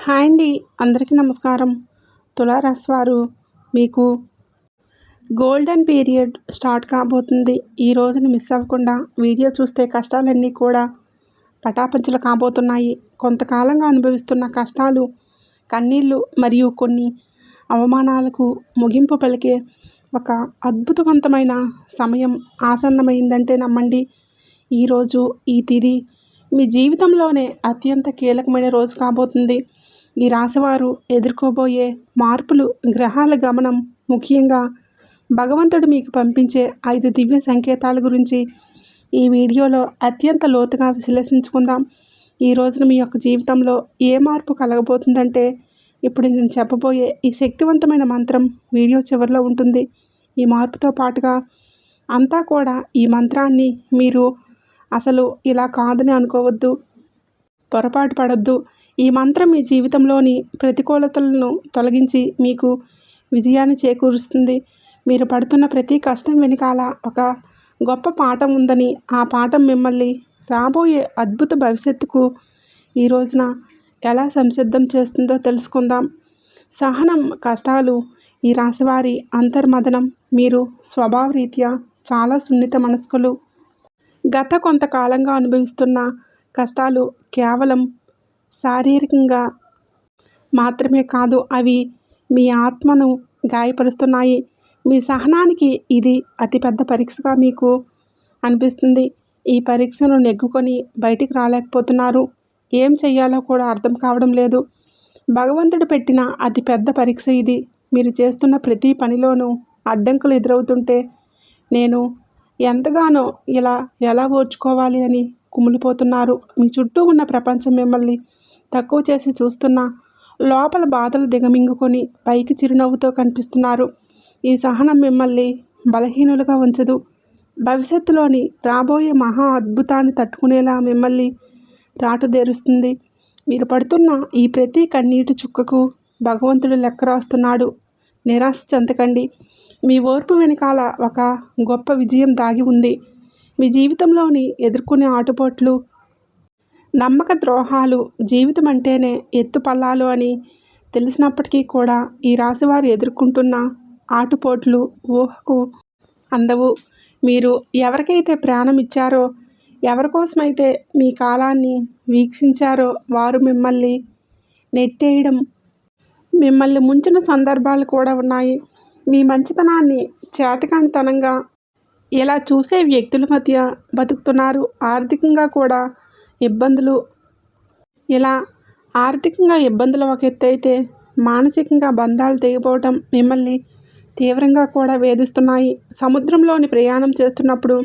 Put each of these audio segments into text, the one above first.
Hi అండి. అందరికీ నమస్కారం. తులారాశి వారు మీకు గోల్డెన్ పీరియడ్ స్టార్ట్ కాబోతుంది. ఈ రోజుని మిస్ అవ్వకుండా వీడియో చూస్తే కష్టాలన్నీ కూడా పటాపంచలు కాబోతున్నాయి. కొంతకాలంగా అనుభవిస్తున్న కష్టాలు, కన్నీళ్ళు మరియు కొన్ని అవమానాలకు ముగింపు పలికే ఒక అద్భుతవంతమైన సమయం ఆసన్నమైందంటే నమ్మండి. ఈరోజు ఈ తిథి మీ జీవితంలోనే అత్యంత కీలకమైన రోజు కాబోతుంది. ఈ రాశివారు ఎదుర్కోబోయే మార్పులు, గ్రహాల గమనం, ముఖ్యంగా భగవంతుడు మీకు పంపించే 5 దివ్య సంకేతాల గురించి ఈ వీడియోలో అత్యంత లోతుగా విశ్లేషించుకుందాం. ఈ రోజున మీ యొక్క జీవితంలో ఏ మార్పు కలగబోతుందంటే ఇప్పుడు నేను చెప్పబోయే ఈ శక్తివంతమైన మంత్రం వీడియో చివరిలో ఉంటుంది. ఈ మార్పుతో పాటుగా అంతా కూడా ఈ మంత్రాన్ని మీరు అసలు ఇలా కాదని అనుకోవద్దు, పొరపాటు పడొద్దు. ఈ మంత్రం మీ జీవితంలోని ప్రతికూలతలను తొలగించి మీకు విజయాన్ని చేకూరుస్తుంది. మీరు పడుతున్న ప్రతి కష్టం వెనకాల ఒక గొప్ప పాఠం ఉందని, ఆ పాఠం మిమ్మల్ని రాబోయే అద్భుత భవిష్యత్తుకు ఈ రోజున ఎలా సంసిద్ధం చేస్తుందో తెలుసుకుందాం. సహనం, కష్టాలు, ఈ రాశివారి అంతర్మదనం. మీరు స్వభావరీత్యా చాలా సున్నిత మనస్కులు. గత కొంతకాలంగా అనుభవిస్తున్న కష్టాలు కేవలం శారీరకంగా మాత్రమే కాదు, అవి మీ ఆత్మను గాయపరుస్తున్నాయి. మీ సహనానికి ఇది అతిపెద్ద పరీక్షగా మీకు అనిపిస్తుంది. ఈ పరీక్షను నెగ్గుకొని బయటికి రాలేకపోతున్నారు. ఏం చెయ్యాలో కూడా అర్థం కావడం లేదు. భగవంతుడు పెట్టిన అతిపెద్ద పరీక్ష ఇది. మీరు చేస్తున్న ప్రతి పనిలోనూ అడ్డంకులు ఎదురవుతుంటే నేను ఎంతగానో ఎలా ఓర్చుకోవాలి అని కుమిలిపోతున్నారు. మీ చుట్టూ ఉన్న ప్రపంచం మిమ్మల్ని తక్కువ చేసి చూస్తున్నా లోపల బాధలు దిగమింగుకొని పైకి చిరునవ్వుతో కనిపిస్తున్నారు. ఈ సహనం మిమ్మల్ని బలహీనులుగా ఉంచదు. భవిష్యత్తులోని రాబోయే మహా అద్భుతాన్ని తట్టుకునేలా మిమ్మల్ని రాటుదేరుస్తుంది. మీరు పడుతున్న ఈ ప్రతి కన్నీటి చుక్కకు భగవంతుడు లెక్క రాస్తున్నాడు. నిరాశ చెందకండి. మీ ఓర్పు వెనకాల ఒక గొప్ప విజయం దాగి ఉంది. మీ జీవితంలోని ఎదుర్కొనే ఆటుపోట్లు, నమ్మక ద్రోహాలు జీవితం అంటేనే ఎత్తుపల్లాలు అని తెలిసినప్పటికీ కూడా ఈ రాశివారు ఎదుర్కొంటున్న ఆటుపోట్లు ఊహకు అందవు. మీరు ఎవరికైతే ప్రాణం ఇచ్చారో, ఎవరికోసమైతే మీ కాలాన్ని వీక్షించారో వారు మిమ్మల్ని నెట్టేయడం, మిమ్మల్ని ముంచిన సందర్భాలు కూడా ఉన్నాయి. మీ మంచితనాన్ని చేతకానితనంగా ఇలా చూసే వ్యక్తుల మధ్య బతుకుతున్నారు. ఆర్థికంగా ఇబ్బందులు ఒక ఎత్తు అయితే, మానసికంగా బంధాలు తెగిపోవటం మిమ్మల్ని తీవ్రంగా కూడా వేధిస్తున్నాయి. సముద్రంలోని ప్రయాణం చేస్తున్నప్పుడు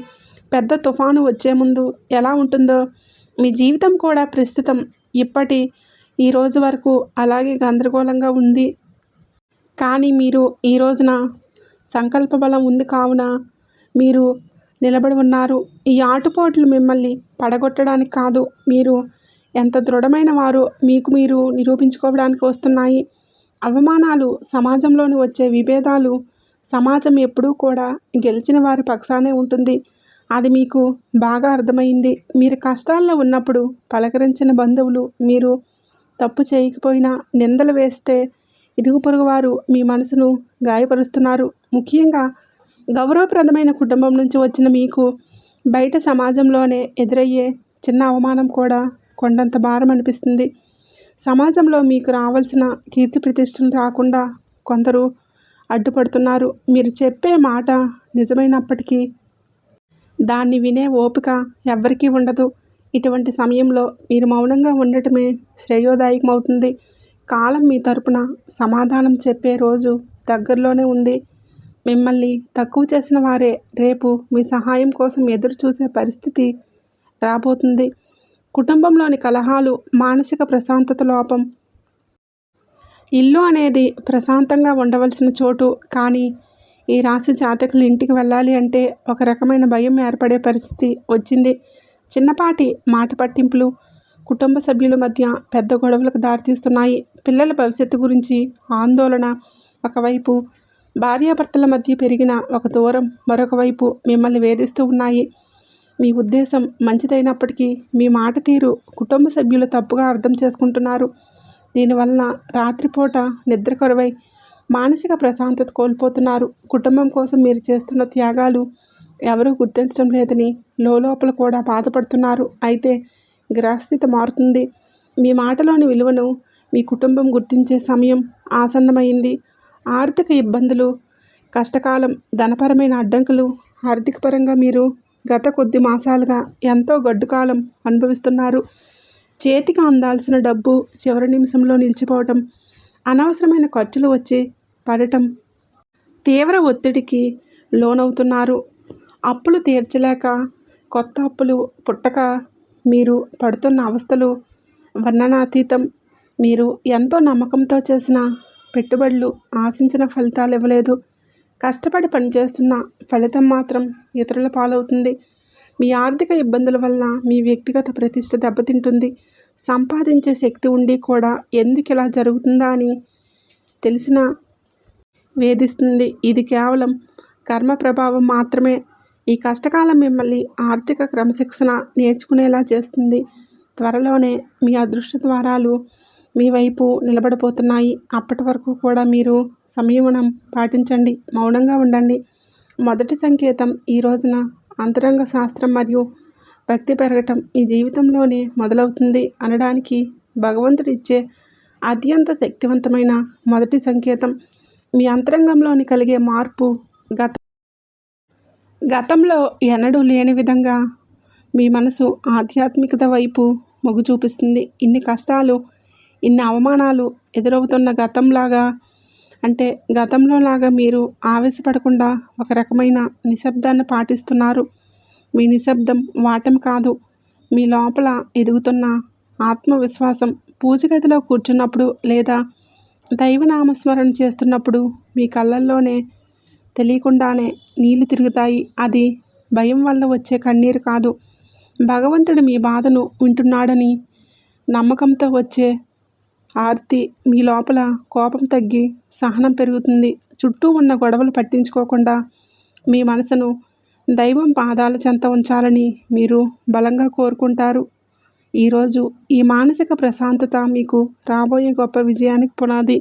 పెద్ద తుఫాను వచ్చే ముందు ఎలా ఉంటుందో మీ జీవితం కూడా ప్రస్తుతం ఈ రోజు వరకు అలాగే గందరగోళంగా ఉంది. కానీ మీరు ఈ రోజున సంకల్ప బలం ఉంది కావున మీరు నిలబడి ఉన్నారు. ఈ ఆటుపోట్లు మిమ్మల్ని పడగొట్టడానికి కాదు, మీరు ఎంత దృఢమైన వారో మీకు మీరు నిరూపించుకోవడానికి వస్తున్నాయి. అవమానాలు, సమాజంలోని వచ్చే విభేదాలు, సమాజం ఎప్పుడూ కూడా గెలిచిన వారి పక్షానే ఉంటుంది. అది మీకు బాగా అర్థమైంది. మీరు కష్టాల్లో ఉన్నప్పుడు పలకరించిన బంధువులు మీరు తప్పు చేయకపోయినా నిందలు వేస్తే ఇరుగు పొరుగు వారు మీ మనసును గాయపరుస్తున్నారు. ముఖ్యంగా గౌరవప్రదమైన కుటుంబం నుంచి వచ్చిన మీకు బయట సమాజంలోనే ఎదురయ్యే చిన్న అవమానం కూడా కొండంత భారం అనిపిస్తుంది. సమాజంలో మీకు రావాల్సిన కీర్తి ప్రతిష్టలు రాకుండా కొందరు అడ్డుపడుతున్నారు. మీరు చెప్పే మాట నిజమైనప్పటికీ దాన్ని వినే ఓపిక ఎవ్వరికీ ఉండదు. ఇటువంటి సమయంలో మీరు మౌనంగా ఉండటమే శ్రేయోదాయకమవుతుంది. కాలం మీ తరపున సమాధానం చెప్పే రోజు దగ్గరలోనే ఉంది. మిమ్మల్ని తక్కువ చేసిన వారే రేపు మీ సహాయం కోసం ఎదురు చూసే పరిస్థితి రాబోతుంది. కుటుంబంలోని కలహాలు, మానసిక ప్రశాంతత లోపం. ఇల్లు అనేది ప్రశాంతంగా ఉండవలసిన చోటు, కానీ ఈ రాశి జాతకులు ఇంటికి వెళ్ళాలి అంటే ఒక రకమైన భయం ఏర్పడే పరిస్థితి వచ్చింది. చిన్నపాటి మాట పట్టింపులు కుటుంబ సభ్యుల మధ్య పెద్ద గొడవలకు దారితీస్తున్నాయి. పిల్లల భవిష్యత్తు గురించి ఆందోళన ఒకవైపు, భార్యాభర్తల మధ్య పెరిగిన ఒక దూరం మరొక వైపు మిమ్మల్ని వేధిస్తూ ఉన్నాయి. మీ ఉద్దేశం మంచిదైనప్పటికీ మీ మాట తీరు కుటుంబ సభ్యులు తప్పుగా అర్థం చేసుకుంటున్నారు. దీనివల్ల రాత్రిపూట నిద్ర కరువై మానసిక ప్రశాంతత కోల్పోతున్నారు. కుటుంబం కోసం మీరు చేస్తున్న త్యాగాలు ఎవరూ గుర్తించడం లేదని లోపల కూడా బాధపడుతున్నారు. అయితే గ్రహస్థితి మారుతుంది. మీ మాటలోని విలువను మీ కుటుంబం గుర్తించే సమయం ఆసన్నమైంది. ఆర్థిక ఇబ్బందులు, కష్టకాలం, ధనపరమైన అడ్డంకులు, ఆర్థికపరంగా మీరు గత కొద్ది మాసాలుగా ఎంతో గడ్డుకాలం అనుభవిస్తున్నారు. చేతికి అందాల్సిన డబ్బు చివరి నిమిషంలో నిలిచిపోవటం, అనవసరమైన ఖర్చులు వచ్చి పడటం, తీవ్ర ఒత్తిడికి లోనవుతున్నారు. అప్పులు తీర్చలేక కొత్త అప్పులు పుట్టక మీరు పడుతున్న అవస్థలు వర్ణనాతీతం. మీరు ఎంతో నమ్మకంతో చేసిన పెట్టుబడులు ఆశించిన ఫలితాలు ఇవ్వలేదు. కష్టపడి పనిచేస్తున్న ఫలితం మాత్రం ఇతరుల పాలవుతుంది. మీ ఆర్థిక ఇబ్బందుల వల్ల మీ వ్యక్తిగత ప్రతిష్ట దెబ్బతింటుంది. సంపాదించే శక్తి ఉండి కూడా ఎందుకు ఇలా జరుగుతుందా అని తెలిసిన వేధిస్తుంది. ఇది కేవలం కర్మ ప్రభావం మాత్రమే. ఈ కష్టకాలం మిమ్మల్ని ఆర్థిక క్రమశిక్షణ నేర్చుకునేలా చేస్తుంది. త్వరలోనే మీ అదృష్ట ద్వారాలు మీ వైపు నిలబడిపోతున్నాయి. అప్పటి వరకు కూడా మీరు సంయమనం పాటించండి, మౌనంగా ఉండండి. మొదటి సంకేతం ఈ రోజున అంతరంగ శాస్త్రం మరియు భక్తి పెరగటం మీ జీవితంలోనే మొదలవుతుంది అనడానికి భగవంతుడు ఇచ్చే అత్యంత శక్తివంతమైన మొదటి సంకేతం. మీ అంతరంగంలోని కలిగే మార్పు గతంలో ఎన్నడూ లేని విధంగా మీ మనసు ఆధ్యాత్మికత వైపు మొగ్గు చూపిస్తుంది. ఇన్ని కష్టాలు, ఇన్ని అవమానాలు ఎదురవుతున్న గతంలో లాగా మీరు ఆవేశపడకుండా ఒక రకమైన నిశ్శబ్దాన్ని పాటిస్తున్నారు. మీ నిశ్శబ్దం వాటం కాదు, మీ లోపల ఎదుగుతున్న ఆత్మవిశ్వాసం. పూజ గదిలో కూర్చున్నప్పుడు లేదా దైవనామస్మరణ చేస్తున్నప్పుడు మీ కళ్ళల్లోనే తెలియకుండానే నీళ్లు తిరుగుతాయి. అది భయం వల్ల వచ్చే కన్నీరు కాదు, భగవంతుడు మీ బాధను వింటున్నాడని నమ్మకంతో వచ్చే ఆర్తి. మీ లోపల కోపం తగ్గి సహనం పెరుగుతుంది. చుట్టూ ఉన్న గొడవలు పట్టించుకోకుండా మీ మనసును దైవం పాదాల చెంత ఉంచాలని మీరు బలంగా కోరుకుంటారు. ఈరోజు ఈ మానసిక ప్రశాంతత మీకు రాబోయే గొప్ప విజయానికి పునాది.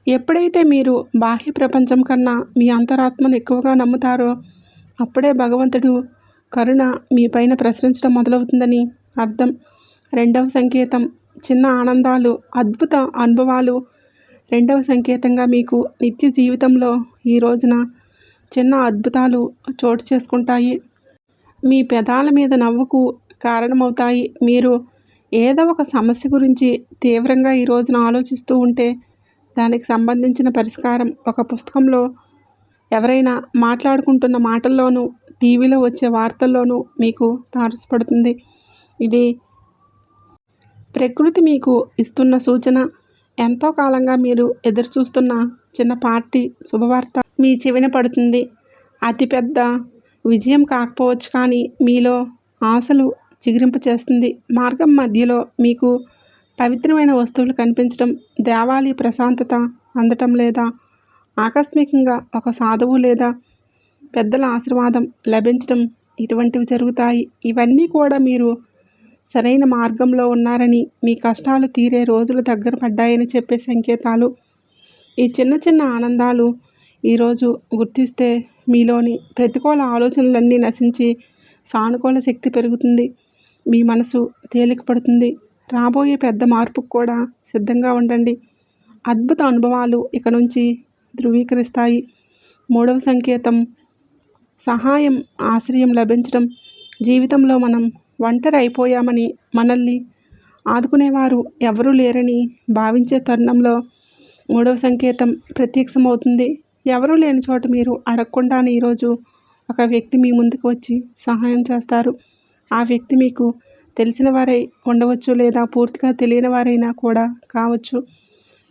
ఎప్పుడైతే మీరు బాహ్య ప్రపంచం కన్నా మీ అంతరాత్మను ఎక్కువగా నమ్ముతారో అప్పుడే భగవంతుడు కరుణ మీ పైన ప్రసరించడం మొదలవుతుందని అర్థం. రెండవ సంకేతం చిన్న ఆనందాలు, అద్భుత అనుభవాలు. రెండవ సంకేతంగా మీకు నిత్య జీవితంలో ఈ రోజున చిన్న అద్భుతాలు చోటు చేసుకుంటాయి. మీ పెదాల మీద నవ్వుకు కారణమవుతాయి. మీరు ఏదో ఒక సమస్య గురించి తీవ్రంగా ఈ రోజున ఆలోచిస్తూ ఉంటే దానికి సంబంధించిన పరిష్కారం ఒక పుస్తకంలో, ఎవరైనా మాట్లాడుకుంటున్న మాటల్లోనూ, టీవీలో వచ్చే వార్తల్లోనూ మీకు తారసపడుతుంది. ఇది ప్రకృతి మీకు ఇస్తున్న సూచన. ఎంతో కాలంగా మీరు ఎదురుచూస్తున్న చిన్నపాటి శుభవార్త మీ చెవిన పడుతుంది. అతిపెద్ద విజయం కాకపోవచ్చు, కానీ మీలో ఆశలు చిగురింపచేస్తుంది. మార్గం మధ్యలో మీకు పవిత్రమైన వస్తువులు కనిపించడం, దేవాలయ ప్రశాంతత అందటం, లేదా ఆకస్మికంగా ఒక సాధువు లేదా పెద్దల ఆశీర్వాదం లభించడం, ఇటువంటివి జరుగుతాయి. ఇవన్నీ కూడా మీరు సరైన మార్గంలో ఉన్నారని, మీ కష్టాలు తీరే రోజులు దగ్గర పడ్డాయని చెప్పే సంకేతాలు. ఈ చిన్న చిన్న ఆనందాలు ఈరోజు గుర్తిస్తే మీలోని ప్రతికూల ఆలోచనలన్నీ నశించి సానుకూల శక్తి పెరుగుతుంది. మీ మనసు తేలికపడుతుంది. రాబోయే పెద్ద మార్పుకు కూడా సిద్ధంగా ఉండండి. అద్భుత అనుభవాలు ఇక నుంచి ధృవీకరిస్తాయి. మూడవ సంకేతం సహాయం, ఆశ్రయం లభించడం. జీవితంలో మనం ఒంటరి అయిపోయామని, మనల్ని ఆదుకునేవారు ఎవరూ లేరని భావించే తరుణంలో మూడవ సంకేతం ప్రత్యక్షమవుతుంది. ఎవరూ లేని చోట మీరు అడగకుండానే ఈరోజు ఒక వ్యక్తి మీ ముందుకు వచ్చి సహాయం చేస్తారు. ఆ వ్యక్తి మీకు తెలిసిన వారై ఉండవచ్చు, లేదా పూర్తిగా తెలియని వారైనా కూడా కావచ్చు.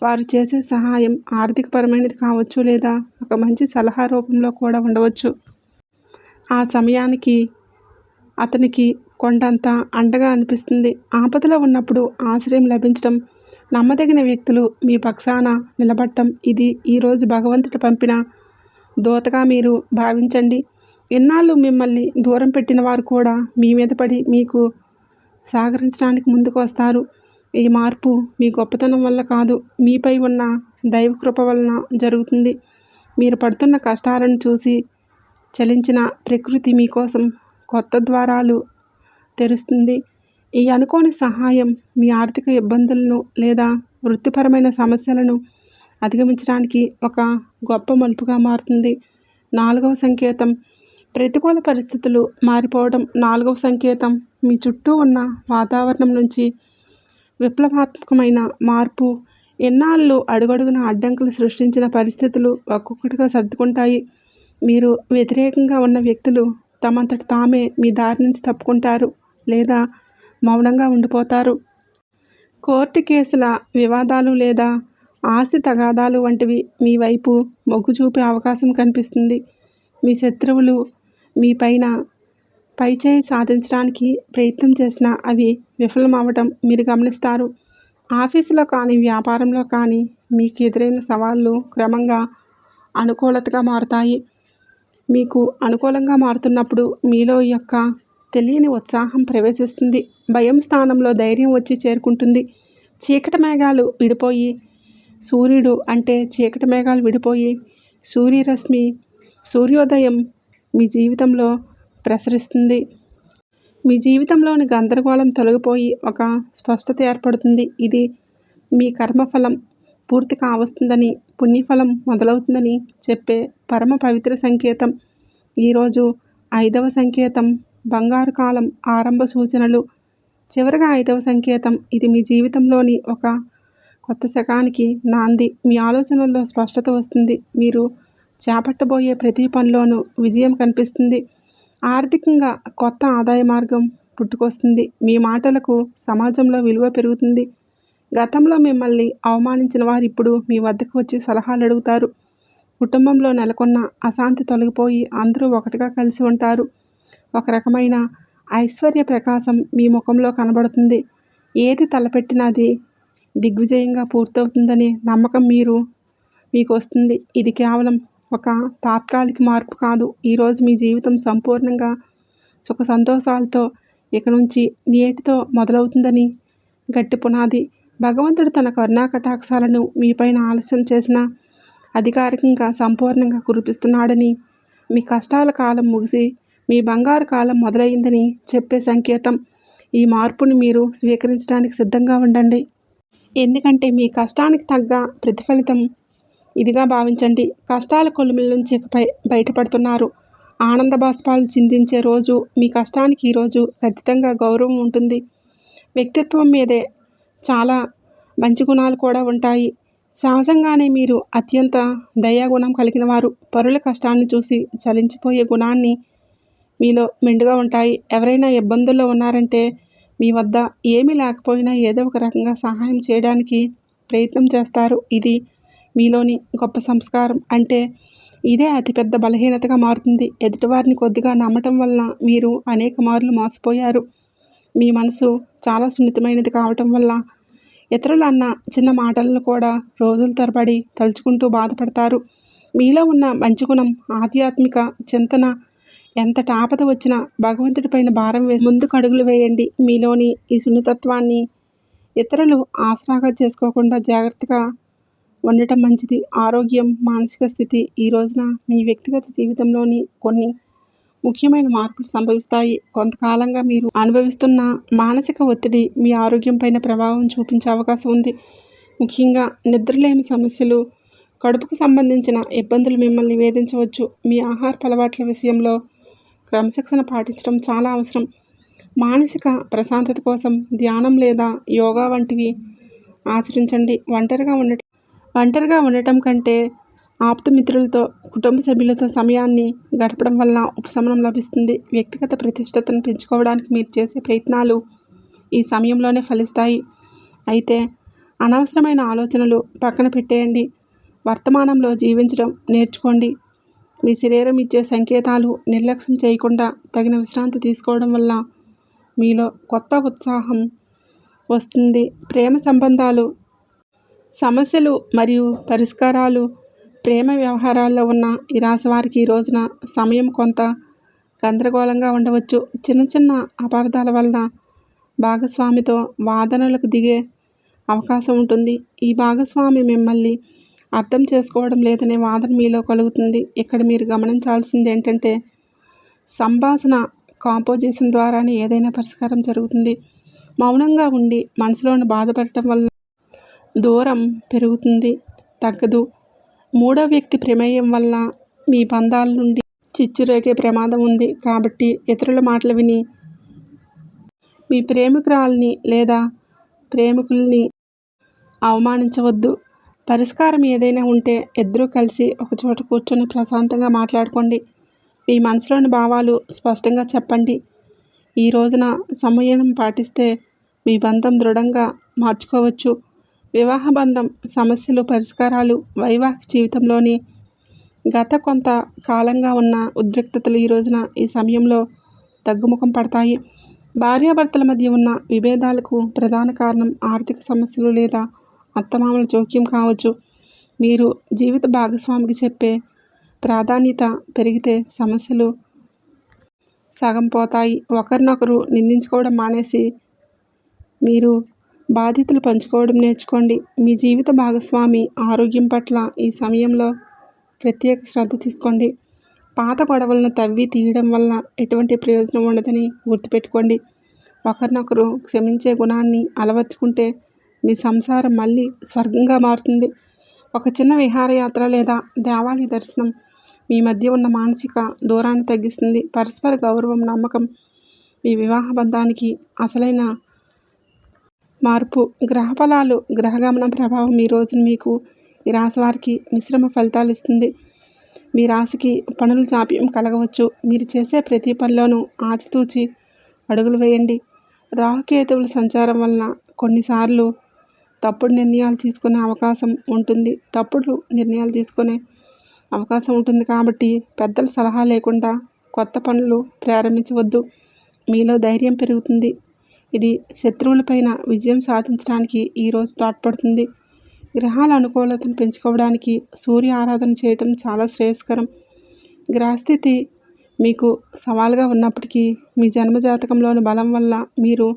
వారు చేసే సహాయం ఆర్థికపరమైనది కావచ్చు, లేదా ఒక మంచి సలహా రూపంలో కూడా ఉండవచ్చు. ఆ సమయానికి అతనికి కొండంత అండగా అనిపిస్తుంది. ఆపదలో ఉన్నప్పుడు ఆశ్రయం లభించడం, నమ్మదగిన వ్యక్తులు మీ పక్షాన నిలబడటం, ఇది ఈరోజు భగవంతుడు పంపిన దూతగా మీరు భావించండి. ఇన్నాళ్ళు మిమ్మల్ని దూరం పెట్టిన వారు కూడా మీ మీద పడి మీకు సహకరించడానికి ముందుకు వస్తారు. ఈ మార్పు మీ గొప్పతనం వల్ల కాదు, మీపై ఉన్న దైవకృప వలన జరుగుతుంది. మీరు పడుతున్న కష్టాలను చూసి చలించిన ప్రకృతి మీకోసం కొత్త ద్వారాలు తెరుస్తుంది. ఈ అనుకోని సహాయం మీ ఆర్థిక ఇబ్బందులను లేదా వృత్తిపరమైన సమస్యలను అధిగమించడానికి ఒక గొప్ప మలుపుగా మారుతుంది. 4వ సంకేతం, ప్రతికూల పరిస్థితులు మారిపోవడం. 4వ సంకేతం, మీ చుట్టూ ఉన్న వాతావరణం నుంచి విప్లవాత్మకమైన మార్పు. ఎన్నాళ్ళు అడుగడుగున అడ్డంకులు సృష్టించిన పరిస్థితులు ఒక్కొక్కటిగా సర్దుకుంటాయి. మీరు వ్యతిరేకంగా ఉన్న వ్యక్తులు తమంతట తామే మీ దారి నుంచి తప్పుకుంటారు లేదా మౌనంగా ఉండిపోతారు. కోర్టు కేసుల వివాదాలు లేదా ఆస్తి తగాదాలు వంటివి మీ వైపు మొగ్గు చూపే అవకాశం కనిపిస్తుంది. మీ శత్రువులు మీ పైన పైచేయి సాధించడానికి ప్రయత్నం చేసినా అవి విఫలమవడం మీరు గమనిస్తారు. ఆఫీసులో కానీ వ్యాపారంలో కానీ మీకు ఎదురైన సవాళ్లు క్రమంగా అనుకూలతగా మారుతాయి. మీకు అనుకూలంగా మారుతున్నప్పుడు మీలో యొక్క తెలియని ఉత్సాహం ప్రవేశిస్తుంది. భయం స్థానంలో ధైర్యం వచ్చి చేరుకుంటుంది. చీకటి మేఘాలు విడిపోయి చీకటి మేఘాలు విడిపోయి సూర్యోదయం మీ జీవితంలో ప్రసరిస్తుంది. మీ జీవితంలోని గందరగోళం తొలగిపోయి ఒక స్పష్టత ఏర్పడుతుంది. ఇది మీ కర్మఫలం పూర్తి కావస్తుందని, పుణ్యఫలం మొదలవుతుందని చెప్పే పరమ పవిత్ర సంకేతం. ఈరోజు 5వ సంకేతం, బంగారు కాలం ఆరంభ సూచనలు. చివరగా 5వ సంకేతం, ఇది మీ జీవితంలోని ఒక కొత్త శకానికి నాంది. మీ ఆలోచనల్లో స్పష్టత వస్తుంది. మీరు చేపట్టబోయే ప్రతి పనిలోనూ విజయం కనిపిస్తుంది. ఆర్థికంగా కొత్త ఆదాయ మార్గం పుట్టుకొస్తుంది. మీ మాటలకు సమాజంలో విలువ పెరుగుతుంది. గతంలో మిమ్మల్ని అవమానించిన వారు ఇప్పుడు మీ వద్దకు వచ్చి సలహాలు అడుగుతారు. కుటుంబంలో నెలకొన్న అశాంతి తొలగిపోయి అందరూ ఒకటిగా కలిసి ఉంటారు. ఒక రకమైన ఐశ్వర్య ప్రకాశం మీ ముఖంలో కనబడుతుంది. ఏది తలపెట్టినా అది దిగ్విజయంగా పూర్తవుతుందనే నమ్మకం మీకు వస్తుంది. ఇది కేవలం ఒక తాత్కాలిక మార్పు కాదు. ఈరోజు మీ జీవితం సంపూర్ణంగా సుఖ సంతోషాలతో ఇక నుంచి నేటితో మొదలవుతుందని గట్టి పునాది. భగవంతుడు తన కరుణా కటాక్షాలను మీపైన ఆలస్యం చేసినా అధికారికంగా సంపూర్ణంగా కురిపిస్తున్నాడని, మీ కష్టాల కాలం ముగిసి మీ బంగారు కాలం మొదలైందని చెప్పే సంకేతం. ఈ మార్పుని మీరు స్వీకరించడానికి సిద్ధంగా ఉండండి. ఎందుకంటే మీ కష్టానికి తగ్గ ప్రతిఫలితం ఇదిగా భావించండి. కష్టాల కొలిమిల నుంచి బయటపడుతున్నారు. ఆనంద బాష్పాలు చిందించే రోజు. మీ కష్టానికి ఈరోజు ఖచ్చితంగా గౌరవం ఉంటుంది. వ్యక్తిత్వం మీదే చాలా మంచి గుణాలు కూడా ఉంటాయి. సహజంగానే మీరు అత్యంత దయాగుణం కలిగిన వారు. పరుల కష్టాన్ని చూసి చలించిపోయే గుణాన్ని మీలో మెండుగా ఉంటాయి. ఎవరైనా ఇబ్బందుల్లో ఉన్నారంటే మీ వద్ద ఏమీ లేకపోయినా ఏదో ఒక రకంగా సహాయం చేయడానికి ప్రయత్నం చేస్తారు. ఇది మీలోని గొప్ప సంస్కారం. అంటే ఇదే అతిపెద్ద బలహీనతగా మారుతుంది. ఎదుటివారిని కొద్దిగా నమ్మటం వలన మీరు అనేక మార్లు మోసపోయారు. మీ మనసు చాలా సున్నితమైనది కావటం వల్ల ఇతరులు అన్న చిన్న మాటలను కూడా రోజుల తరబడి తలుచుకుంటూ బాధపడతారు. మీలో ఉన్న మంచి గుణం, ఆధ్యాత్మిక చింతన, ఎంతటి ఆపద వచ్చినా భగవంతుడిపైన భారం ముందుకు అడుగులు వేయండి. మీలోని ఈ సున్నితత్వాన్ని ఇతరులు ఆసరాగా చేసుకోకుండా జాగ్రత్తగా ఉండటం మంచిది. ఆరోగ్యం, మానసిక స్థితి. ఈ రోజున మీ వ్యక్తిగత జీవితంలోని కొన్ని ముఖ్యమైన మార్పులు సంభవిస్తాయి. కొంతకాలంగా మీరు అనుభవిస్తున్న మానసిక ఒత్తిడి మీ ఆరోగ్యం పైన ప్రభావం చూపించే అవకాశం ఉంది. ముఖ్యంగా నిద్రలేమి సమస్యలు, కడుపుకు సంబంధించిన ఇబ్బందులు మిమ్మల్ని వేధించవచ్చు. మీ ఆహారపు అలవాట్ల విషయంలో క్రమశిక్షణ పాటించడం చాలా అవసరం. మానసిక ప్రశాంతత కోసం ధ్యానం లేదా యోగా వంటివి ఆచరించండి. ఒంటరిగా ఉండటం కంటే ఆప్తమిత్రులతో, కుటుంబ సభ్యులతో సమయాన్ని గడపడం వల్ల ఉపశమనం లభిస్తుంది. వ్యక్తిగత ప్రతిష్టతను పెంచుకోవడానికి మీరు చేసే ప్రయత్నాలు ఈ సమయంలోనే ఫలిస్తాయి. అయితే అనవసరమైన ఆలోచనలు పక్కన పెట్టేయండి. వర్తమానంలో జీవించడం నేర్చుకోండి. మీ శరీరం ఇచ్చే సంకేతాలు నిర్లక్ష్యం చేయకుండా తగిన విశ్రాంతి తీసుకోవడం వల్ల మీలో కొత్త ఉత్సాహం వస్తుంది. ప్రేమ సంబంధాలు, సమస్యలు మరియు పరిష్కారాలు. ప్రేమ వ్యవహారాల్లో ఉన్న ఈ రాశి వారికి ఈ రోజున సమయం కొంత గందరగోళంగా ఉండవచ్చు. చిన్న చిన్న అపార్థాల వలన భాగస్వామితో వాదనలకు దిగే అవకాశం ఉంటుంది. ఈ భాగస్వామి మిమ్మల్ని అర్థం చేసుకోవడం లేదనే వాదన మీలో కలుగుతుంది. ఇక్కడ మీరు గమనించాల్సింది ఏంటంటే సంభాషణ కాంపోజిషన్ ద్వారానే ఏదైనా పరిష్కారం జరుగుతుంది. మౌనంగా ఉండి మనసులోని బాధపడటం వల్ల దూరం పెరుగుతుంది, తగ్గదు. మూడో వ్యక్తి ప్రమేయం వల్ల మీ బంధాల నుండి చిచ్చురేగే ప్రమాదం ఉంది. కాబట్టి ఇతరుల మాటలు విని మీ ప్రేమికురాల్ని లేదా ప్రేమికుల్ని అవమానించవద్దు. పరిష్కారం ఏదైనా ఉంటే ఇద్దరూ కలిసి ఒకచోట కూర్చొని ప్రశాంతంగా మాట్లాడుకోండి. మీ మనసులోని భావాలు స్పష్టంగా చెప్పండి. ఈ రోజున సంయమనం పాటిస్తే మీ బంధం దృఢంగా మార్చుకోవచ్చు. వివాహ బంధం సమస్యలు పరిష్కారాలు వైవాహిక జీవితంలోని గత కొంత కాలంగా ఉన్న ఉద్రిక్తతలు ఈ రోజున ఈ సమయంలో తగ్గుముఖం పడతాయి. భార్యాభర్తల మధ్య ఉన్న విభేదాలకు ప్రధాన కారణం ఆర్థిక సమస్యలు లేదా అత్తమామల జోక్యం కావచ్చు. మీరు జీవిత భాగస్వామికి చెప్పే ప్రాధాన్యత పెరిగితే సమస్యలు సగం పోతాయి. ఒకరినొకరు నిందించుకోవడం మానేసి మీరు బాధ్యతలు పంచుకోవడం నేర్చుకోండి. మీ జీవిత భాగస్వామి ఆరోగ్యం పట్ల ఈ సమయంలో ప్రత్యేక శ్రద్ధ తీసుకోండి. పాత గొడవలను తవ్వి తీయడం వల్ల ఎటువంటి ప్రయోజనం ఉండదని గుర్తుపెట్టుకోండి. ఒకరినొకరు క్షమించే గుణాన్ని అలవర్చుకుంటే మీ సంసారం మళ్ళీ స్వర్గంగా మారుతుంది. ఒక చిన్న విహారయాత్ర లేదా దేవాలయ దర్శనం మీ మధ్య ఉన్న మానసిక దూరాన్ని తగ్గిస్తుంది. పరస్పర గౌరవం, నమ్మకం మీ వివాహ బంధానికి అసలైన మార్పు. గ్రహఫలాలు. గ్రహగమనం ప్రభావం ఈ రోజున మీకు ఈ రాశి వారికి మిశ్రమ ఫలితాలు ఇస్తుంది. మీ రాశికి పనుల జాప్యం కలగవచ్చు. మీరు చేసే ప్రతి పనిలోనూ ఆచితూచి అడుగులు వేయండి. రాహుకేతువుల సంచారం వలన కొన్నిసార్లు తప్పుడు నిర్ణయాలు తీసుకునే అవకాశం ఉంటుంది. కాబట్టి పెద్దల సలహా లేకుండా కొత్త పనులు ప్రారంభించవద్దు. మీలో ధైర్యం పెరుగుతుంది. ఇది శత్రువులపైన విజయం సాధించడానికి ఈరోజు తోడ్పడుతుంది. గ్రహాల అనుకూలతను పెంచుకోవడానికి సూర్య ఆరాధన చేయటం చాలా శ్రేయస్కరం. గ్రహస్థితి మీకు సవాలుగా ఉన్నప్పటికీ మీ జన్మజాతకంలోని బలం వల్ల మీరు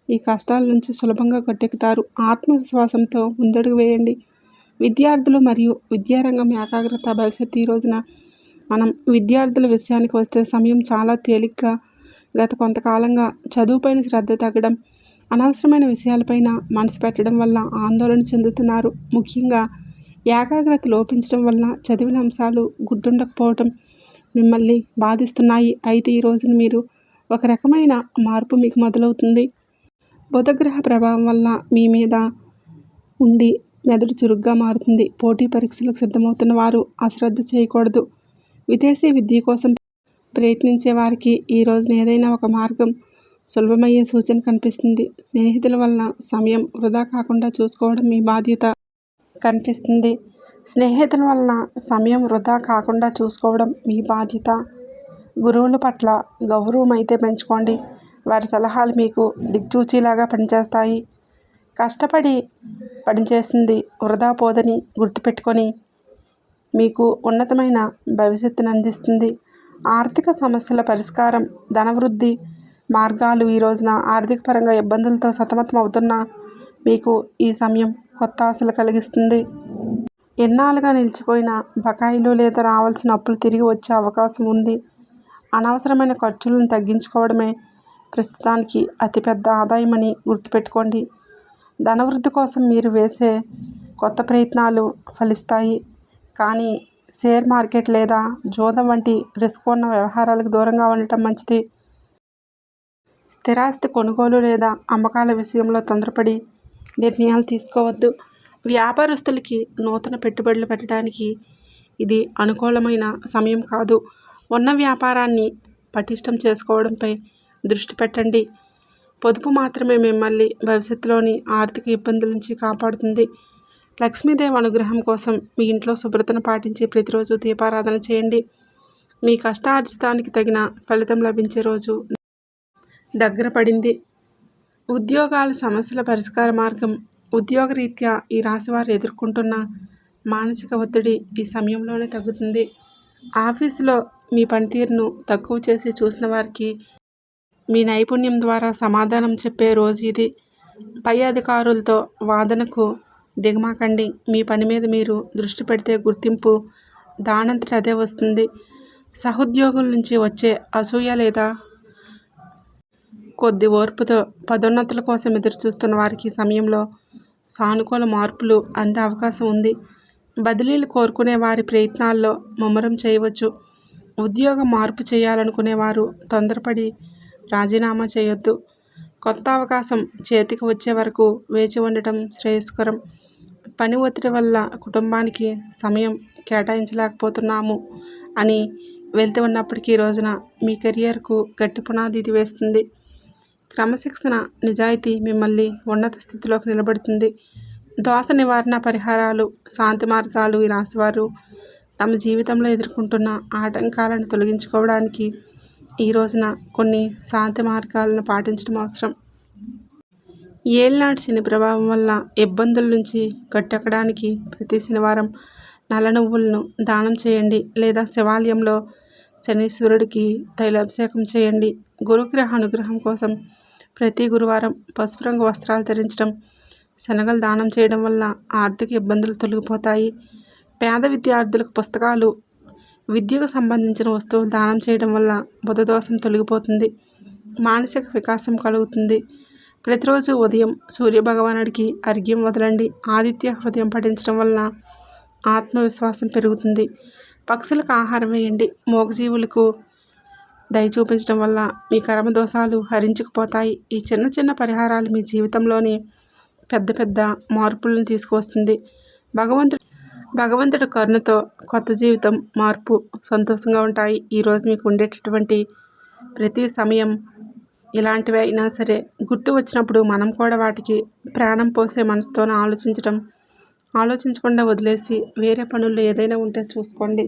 ఈ కష్టాల నుంచి సులభంగా గట్టెక్కుతారు. ఆత్మవిశ్వాసంతో ముందడుగు వేయండి. విద్యార్థులు మరియు విద్యారంగం ఏకాగ్రత భవిష్యత్తు. ఈ రోజున మనం విద్యార్థుల విషయానికి వస్తే సమయం చాలా తేలిగ్గా. గత కొంతకాలంగా చదువుపైన శ్రద్ధ తగ్గడం, అనవసరమైన విషయాలపైన మనసు పెట్టడం వల్ల ఆందోళన చెందుతున్నారు. ముఖ్యంగా ఏకాగ్రత లోపించడం వల్ల చదివిన అంశాలు గుర్తుండకపోవటం మిమ్మల్ని బాధిస్తున్నాయి. అయితే ఈ రోజున మీరు ఒక రకమైన మార్పు మీకు మొదలవుతుంది. బుధగ్రహ ప్రభావం వల్ల మీ మీద ఉండి మెదడు చురుగ్గా మారుతుంది. పోటీ పరీక్షలకు సిద్ధమవుతున్న వారు అశ్రద్ధ చేయకూడదు. విదేశీ విద్య కోసం ప్రయత్నించే వారికి ఈ రోజున ఏదైనా ఒక మార్గం సులభమయ్యే సూచన కనిపిస్తుంది. స్నేహితుల వలన సమయం వృధా కాకుండా చూసుకోవడం మీ బాధ్యత కనిపిస్తుంది. గురువుల పట్ల గౌరవం అయితే పెంచుకోండి. వారి సలహాలు మీకు దిక్సూచిలాగా పనిచేస్తాయి. కష్టపడి పనిచేసింది వృధా పోదని గుర్తుపెట్టుకొని మీకు ఉన్నతమైన భవిష్యత్తును అందిస్తుంది. ఆర్థిక సమస్యల పరిష్కారం. ధనవృద్ధి మార్గాలు. ఈ రోజున ఆర్థిక పరంగా ఇబ్బందులతో సతమతం అవుతున్న మీకు ఈ సమయం కొత్త ఆశలు కలిగిస్తుంది. ఎన్నాళ్ళుగా నిలిచిపోయిన బకాయిలు లేదా రావాల్సిన అప్పులు తిరిగి వచ్చే అవకాశం ఉంది. అనవసరమైన ఖర్చులను తగ్గించుకోవడమే ప్రస్తుతానికి అతిపెద్ద ఆదాయమని గుర్తుపెట్టుకోండి. ధనవృద్ధి కోసం మీరు వేసే కొత్త ప్రయత్నాలు ఫలిస్తాయి. కానీ షేర్ మార్కెట్ లేదా జూదం వంటి రిస్క్ ఉన్న వ్యవహారాలకు దూరంగా ఉండటం మంచిది. స్థిరాస్తి కొనుగోలు లేదా అమ్మకాల విషయంలో తొందరపడి నిర్ణయాలు తీసుకోవద్దు. వ్యాపారస్తులకి నూతన పెట్టుబడులు పెట్టడానికి ఇది అనుకూలమైన సమయం కాదు. ఉన్న వ్యాపారాన్ని పటిష్టం చేసుకోవడంపై దృష్టి పెట్టండి. పొదుపు మాత్రమే మిమ్మల్ని భవిష్యత్తులోని ఆర్థిక ఇబ్బందుల నుంచి కాపాడుతుంది. లక్ష్మీదేవి అనుగ్రహం కోసం మీ ఇంట్లో శుభ్రతను పాటించి ప్రతిరోజు దీపారాధన చేయండి. మీ కష్టార్జితానికి తగిన ఫలితం లభించే రోజు దగ్గర పడింది. ఉద్యోగాల సమస్యల పరిష్కార మార్గం. ఉద్యోగరీత్యా ఈ రాశివారు ఎదుర్కొంటున్న మానసిక ఒత్తిడి ఈ సమయంలోనే తగ్గుతుంది. ఆఫీసులో మీ పనితీరును తక్కువ చేసి చూసిన వారికి మీ నైపుణ్యం ద్వారా సమాధానం చెప్పే రోజు ఇది. పై అధికారులతో వాదనకు దిగమాకండి. మీ పని మీద మీరు దృష్టి పెడితే గుర్తింపు దానంతట అదే వస్తుంది. సహోద్యోగుల నుంచి వచ్చే అసూయ లేదా కొద్ది ఓర్పుతో పదోన్నతుల కోసం ఎదురుచూస్తున్న వారికి సమయంలో సానుకూల మార్పులు అందే అవకాశం ఉంది. బదిలీలు కోరుకునే వారి ప్రయత్నాల్లో ముమ్మరం చేయవచ్చు. ఉద్యోగం మార్పు చేయాలనుకునేవారు తొందరపడి రాజీనామా చేయొద్దు. కొత్త అవకాశం చేతికి వచ్చే వరకు వేచి ఉండటం శ్రేయస్కరం. పని ఒత్తిడి వల్ల కుటుంబానికి సమయం కేటాయించలేకపోతున్నాము అని వెళ్తూ ఉన్నప్పటికీ ఈ రోజున మీ కెరియర్కు గట్టి పునాది ఇది వేస్తుంది. క్రమశిక్షణ, నిజాయితీ మిమ్మల్ని ఉన్నత స్థితిలోకి నిలబెడుతుంది. దోష నివారణ పరిహారాలు, శాంతి మార్గాలు. ఈ రాశివారు తమ జీవితంలో ఎదుర్కొంటున్న ఆటంకాలను తొలగించుకోవడానికి ఈ రోజున కొన్ని శాంతి మార్గాలను పాటించడం అవసరం. ఏళ్నాటి శని ప్రభావం వల్ల ఇబ్బందుల నుంచి గట్టెక్కడానికి ప్రతి శనివారం నల్ల నువ్వులను దానం చేయండి లేదా శివాలయంలో శనీశ్వరుడికి తైలాభిషేకం చేయండి. గురుగ్రహ అనుగ్రహం కోసం ప్రతి గురువారం పసుపు రంగు వస్త్రాలు ధరించడం, శనగలు దానం చేయడం వల్ల ఆర్థిక ఇబ్బందులు తొలగిపోతాయి. పేద విద్యార్థులకు పుస్తకాలు, విద్యకు సంబంధించిన వస్తువులు దానం చేయడం వల్ల బుధదోషం తొలగిపోతుంది. మానసిక వికాసం కలుగుతుంది. ప్రతిరోజు ఉదయం సూర్యభగవానుడికి అర్ఘ్యం వదలండి. ఆదిత్య హృదయం పఠించడం వలన ఆత్మవిశ్వాసం పెరుగుతుంది. పక్షులకు ఆహారం వేయండి. మూగజీవులకు దయ చూపించడం వల్ల మీ కర్మ దోషాలు హరించుకుపోతాయి. ఈ చిన్న చిన్న పరిహారాలు మీ జీవితంలోని పెద్ద పెద్ద మార్పులను తీసుకువస్తుంది. భగవంతుడి కరుణతో కొత్త జీవితం, మార్పు, సంతోషంగా ఉంటాయి. ఈరోజు మీకు ఉండేటటువంటి ప్రతి సమయం ఇలాంటివి అయినా సరే గుర్తు వచ్చినప్పుడు మనం కూడా వాటికి ప్రాణం పోసే మనసుతోనే ఆలోచించకుండా వదిలేసి వేరే పనుల్లో ఏదైనా ఉంటే చూసుకోండి.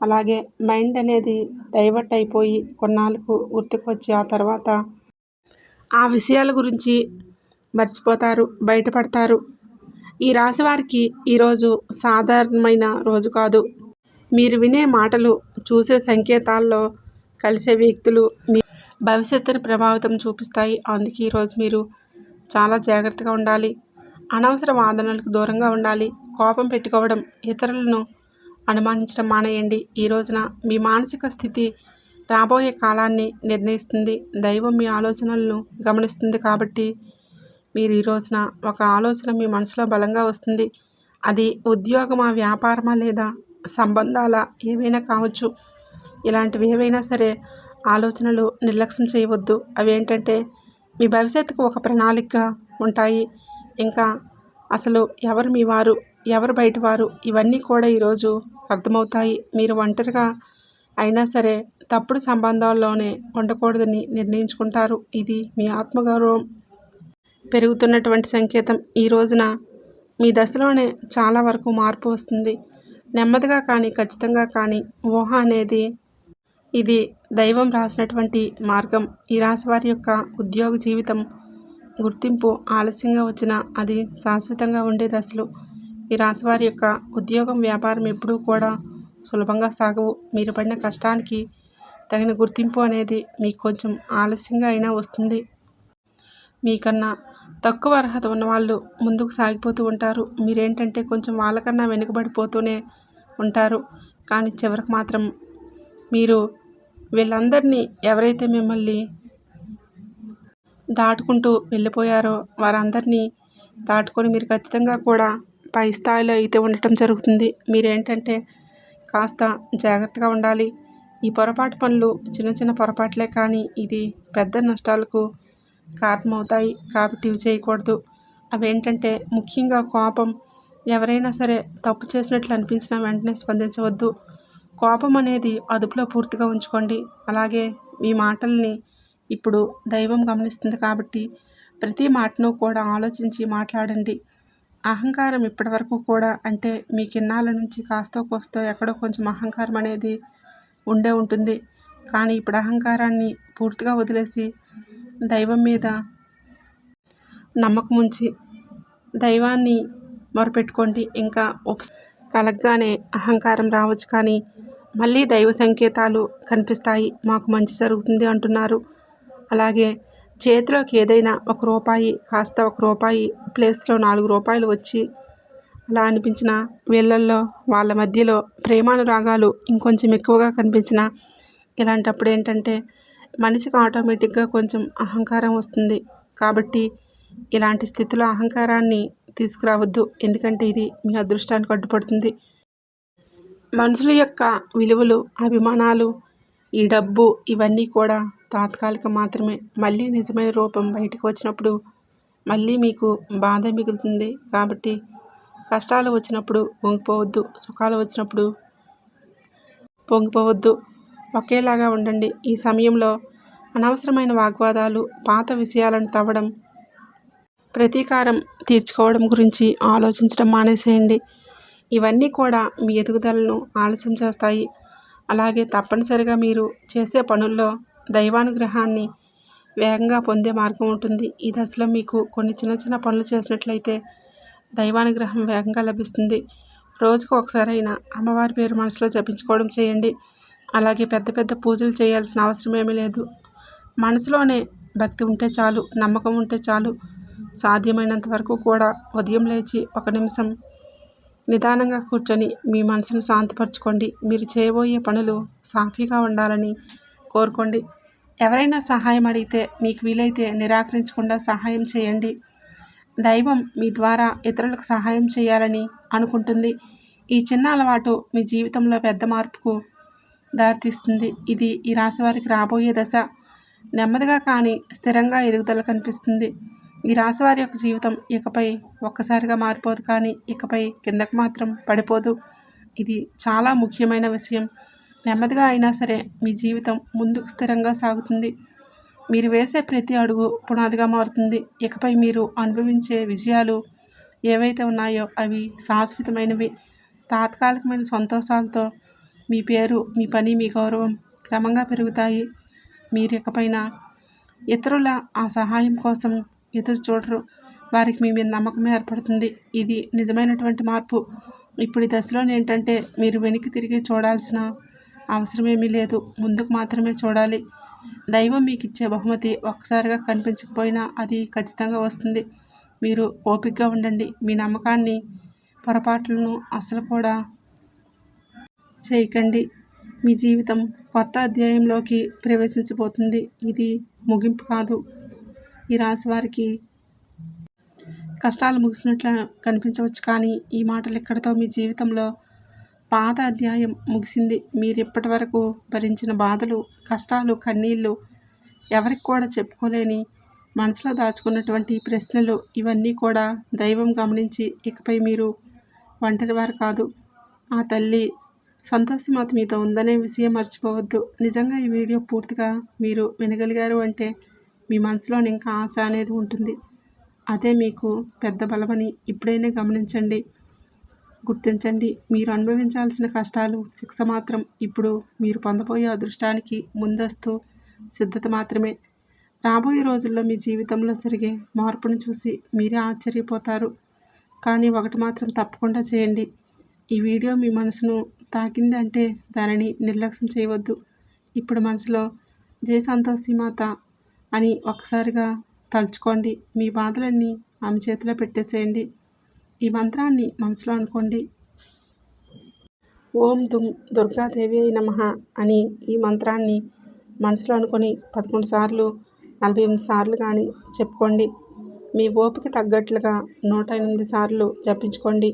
అలాగే మైండ్ అనేది డైవర్ట్ అయిపోయి కొన్నాళ్ళకు గుర్తుకు వచ్చి ఆ తర్వాత ఆ విషయాల గురించి మర్చిపోతారు, బయటపడతారు. ఈ రాశి వారికి ఈరోజు సాధారణమైన రోజు కాదు. మీరు వినే మాటలు, చూసే సంకేతాల్లో కలిసే వ్యక్తులు మీ భవిష్యత్తును ప్రభావితం చూపిస్తాయి. అందుకే ఈరోజు మీరు చాలా జాగ్రత్తగా ఉండాలి. అనవసర వాదనలకు దూరంగా ఉండాలి. కోపం పెట్టుకోవడం, ఇతరులను అనుమానించడం మానేయండి. ఈ రోజున మీ మానసిక స్థితి రాబోయే కాలాన్ని నిర్ణయిస్తుంది. దైవం మీ ఆలోచనలను గమనిస్తుంది కాబట్టి మీరు ఈ రోజున ఒక ఆలోచన మీ మనసులో బలంగా వస్తుంది. అది ఉద్యోగమా, వ్యాపారమా లేదా సంబంధాల ఏవైనా కావచ్చు. ఇలాంటివి ఏవైనా సరే ఆలోచనలు నిర్లక్ష్యం చేయవద్దు. అవేంటంటే మీ భవిష్యత్తుకు ఒక ప్రణాళిక ఉంటాయి. ఇంకా అసలు ఎవరు మీ వారు, ఎవరు బయట వారు, ఇవన్నీ కూడా ఈరోజు అర్థమవుతాయి. మీరు ఒంటరిగా అయినా సరే తప్పుడు సంబంధాల్లోనే ఉండకూడదని నిర్ణయించుకుంటారు. ఇది మీ ఆత్మగౌరవం పెరుగుతున్నటువంటి సంకేతం. ఈ రోజున మీ దశలోనే చాలా వరకు మార్పు వస్తుంది. నెమ్మదిగా కానీ ఖచ్చితంగా కానీ ఊహ అనేది ఇది దైవం రాసినటువంటి మార్గం. ఈ రాశి వారి యొక్క ఉద్యోగ జీవితం గుర్తింపు ఆలస్యంగా వచ్చినా అది శాశ్వతంగా ఉండే దశలు. ఈ రాశి వారి యొక్క ఉద్యోగం, వ్యాపారం ఎప్పుడూ కూడా సులభంగా సాగవు. మీరు పడిన కష్టానికి తగిన గుర్తింపు అనేది మీకు కొంచెం ఆలస్యంగా అయినా వస్తుంది. మీకన్నా తక్కువ అర్హత ఉన్నవాళ్ళు ముందుకు సాగిపోతూ ఉంటారు. మీరేంటంటే కొంచెం వాళ్ళకన్నా వెనుకబడిపోతూనే ఉంటారు. కానీ చివరికి మాత్రం మీరు వీళ్ళందరినీ, ఎవరైతే మిమ్మల్ని దాటుకుంటూ వెళ్ళిపోయారో వారందరినీ దాటుకొని మీరు ఖచ్చితంగా కూడా పై స్థాయిలో అయితే ఉండటం జరుగుతుంది. మీరేంటంటే కాస్త జాగ్రత్తగా ఉండాలి. ఈ పొరపాటు పనులు చిన్న చిన్న పొరపాట్లే కానీ ఇది పెద్ద నష్టాలకు కారణమవుతాయి. కాబట్టి ఇవి చేయకూడదు. అవేంటంటే ముఖ్యంగా కోపం. ఎవరైనా సరే తప్పు చేసినట్లు అనిపించినా వెంటనే స్పందించవద్దు. కోపం అనేది అదుపులో పూర్తిగా ఉంచుకోండి. అలాగే మీ మాటల్ని ఇప్పుడు దైవం గమనిస్తుంది కాబట్టి ప్రతి మాటను కూడా ఆలోచించి మాట్లాడండి. అహంకారం ఇప్పటివరకు కూడా అంటే మీ కిన్నాళ్ళ నుంచి కాస్తో కోస్తో ఎక్కడో కొంచెం అహంకారం అనేది ఉండే ఉంటుంది. కానీ ఇప్పుడు అహంకారాన్ని పూర్తిగా వదిలేసి దైవం మీద నమ్మకం ఉంచి దైవాన్ని మొరపెట్టుకోండి. ఇంకా కలగ్గానే అహంకారం రావచ్చు కానీ మళ్ళీ దైవ సంకేతాలు కనిపిస్తాయి. మాకు మంచి జరుగుతుంది అంటున్నారు. అలాగే చేతిలోకి ఏదైనా ₹1 కాస్త ₹1 ప్లేస్లో ₹4 వచ్చి అలా అనిపించిన వీళ్ళల్లో వాళ్ళ మధ్యలో ప్రేమానురాగాలు ఇంకొంచెం ఎక్కువగా కనిపించిన ఇలాంటప్పుడు ఏంటంటే మనిషికి ఆటోమేటిక్గా కొంచెం అహంకారం వస్తుంది. కాబట్టి ఇలాంటి స్థితిలో అహంకారాన్ని తీసుకురావద్దు. ఎందుకంటే ఇది మీ అదృష్టానికి అడ్డుపడుతుంది. మనుషుల యొక్క విలువలు, అభిమానాలు, ఈ డబ్బు ఇవన్నీ కూడా తాత్కాలికం మాత్రమే. మళ్ళీ నిజమైన రూపం బయటకు వచ్చినప్పుడు మళ్ళీ మీకు బాధ మిగులుతుంది. కాబట్టి కష్టాలు వచ్చినప్పుడు పొంగిపోవద్దు, సుఖాలు వచ్చినప్పుడు పొంగిపోవద్దు. ఒకేలాగా ఉండండి. ఈ సమయంలో అనవసరమైన వాగ్వాదాలు, పాత విషయాలను తవ్వడం, ప్రతీకారం తీర్చుకోవడం గురించి ఆలోచించడం మానేసేయండి. ఇవన్నీ కూడా మీ ఎదుగుదలను ఆలస్యం చేస్తాయి. అలాగే తప్పనిసరిగా మీరు చేసే పనుల్లో దైవానుగ్రహాన్ని వేగంగా పొందే మార్గం ఉంటుంది. ఈ దశలో మీకు కొన్ని చిన్న చిన్న పనులు చేసినట్లయితే దైవానుగ్రహం వేగంగా లభిస్తుంది. రోజుకు ఒకసారైనా అమ్మవారి పేరు మనసులో జపించుకోవడం చేయండి. అలాగే పెద్ద పెద్ద పూజలు చేయాల్సిన అవసరం ఏమీ లేదు. మనసులోనే భక్తి ఉంటే చాలు, నమ్మకం ఉంటే చాలు. సాధ్యమైనంత వరకు కూడా ఉదయం లేచి 1 నిమిషం నిదానంగా కూర్చొని మీ మనసును శాంతపరచుకోండి. మీరు చేయబోయే పనులు సాఫీగా ఉండాలని కోరుకోండి. ఎవరైనా సహాయం అడిగితే మీకు వీలైతే నిరాకరించకుండా సహాయం చేయండి. దైవం మీ ద్వారా ఇతరులకు సహాయం చేయాలని అనుకుంటుంది. ఈ చిన్న అలవాటు మీ జీవితంలో పెద్ద మార్పుకు దారితీస్తుంది. ఇది ఈ రాశి వారికి రాబోయే దశ. నెమ్మదిగా కానీ స్థిరంగా ఎదుగుదల కనిపిస్తుంది. ఈ రాశి వారి యొక్క జీవితం ఇకపై ఒక్కసారిగా మారిపోదు, కానీ ఇకపై కిందకు మాత్రం పడిపోదు. ఇది చాలా ముఖ్యమైన విషయం. నెమ్మదిగా అయినా సరే మీ జీవితం ముందుకు స్థిరంగా సాగుతుంది. మీరు వేసే ప్రతి అడుగు పునాదిగా మారుతుంది. ఇకపై మీరు అనుభవించే విజయాలు ఏవైతే ఉన్నాయో అవి శాశ్వతమైనవి. తాత్కాలికమైన సంతోషాలతో మీ పేరు, మీ పని, మీ గౌరవం క్రమంగా పెరుగుతాయి. మీరు ఇకపైన ఇతరుల ఆ సహాయం కోసం ఎదురు చూడరు. వారికి మీ మీద నమ్మకం ఏర్పడుతుంది. ఇది నిజమైనటువంటి మార్పు. ఇప్పుడు ఈ దశలో ఏంటంటే మీరు వెనక్కి తిరిగి చూడాల్సిన అవసరమేమీ లేదు. ముందుకు మాత్రమే చూడాలి. దైవం మీకు ఇచ్చే బహుమతి ఒక్కసారిగా కనిపించకపోయినా అది ఖచ్చితంగా వస్తుంది. మీరు ఓపికగా ఉండండి. మీ నమ్మకాన్ని, పొరపాట్లను అస్సలు కూడా చేయకండి. మీ జీవితం కొత్త అధ్యాయంలోకి ప్రవేశించబోతుంది. ఇది ముగింపు కాదు. ఈ రాశి వారికి కష్టాలు ముగిసినట్లు కనిపించవచ్చు, కానీ ఈ మాటలు ఇక్కడితో మీ జీవితంలో పాత అధ్యాయం ముగిసింది. మీరు ఇప్పటి వరకు భరించిన బాధలు, కష్టాలు, కన్నీళ్ళు, ఎవరికి కూడా చెప్పుకోలేని మనసులో దాచుకున్నటువంటి ప్రశ్నలు ఇవన్నీ కూడా దైవం గమనించి ఇకపై మీరు ఒంటరివారు కాదు. ఆ తల్లి సంతోషమాత మీతో ఉందనే విషయం మర్చిపోవద్దు. నిజంగా ఈ వీడియో పూర్తిగా మీరు వినగలిగారు అంటే మీ మనసులో ఇంకా ఆశ అనేది ఉంటుంది. అదే మీకు పెద్ద బలమని ఇప్పుడైనా గమనించండి, గుర్తించండి. మీరు అనుభవించాల్సిన కష్టాలు, శిక్ష మాత్రం ఇప్పుడు మీరు పొందబోయే అదృష్టానికి ముందస్తు సిద్ధత మాత్రమే. రాబోయే రోజుల్లో మీ జీవితంలో జరిగే మార్పును చూసి మీరే ఆశ్చర్యపోతారు. కానీ ఒకటి మాత్రం తప్పకుండా చేయండి. ఈ వీడియో మీ మనసును తాకిందంటే దానిని నిర్లక్ష్యం చేయవద్దు. ఇప్పుడు మనసులో జై సంతోషి మాత అని ఒక్కసారిగా తలుచుకోండి. మీ బాధలన్నీ ఆమె చేతిలో పెట్టేసేయండి. ఈ మంత్రాన్ని మనసులో అనుకోండి. ఓం దుర్గాదేవి నమః అని ఈ మంత్రాన్ని మనసులో అనుకొని 11 సార్లు, 48 సార్లు కానీ చెప్పుకోండి. మీ ఓపిక తగ్గట్లుగా 108 సార్లు జపించుకోండి.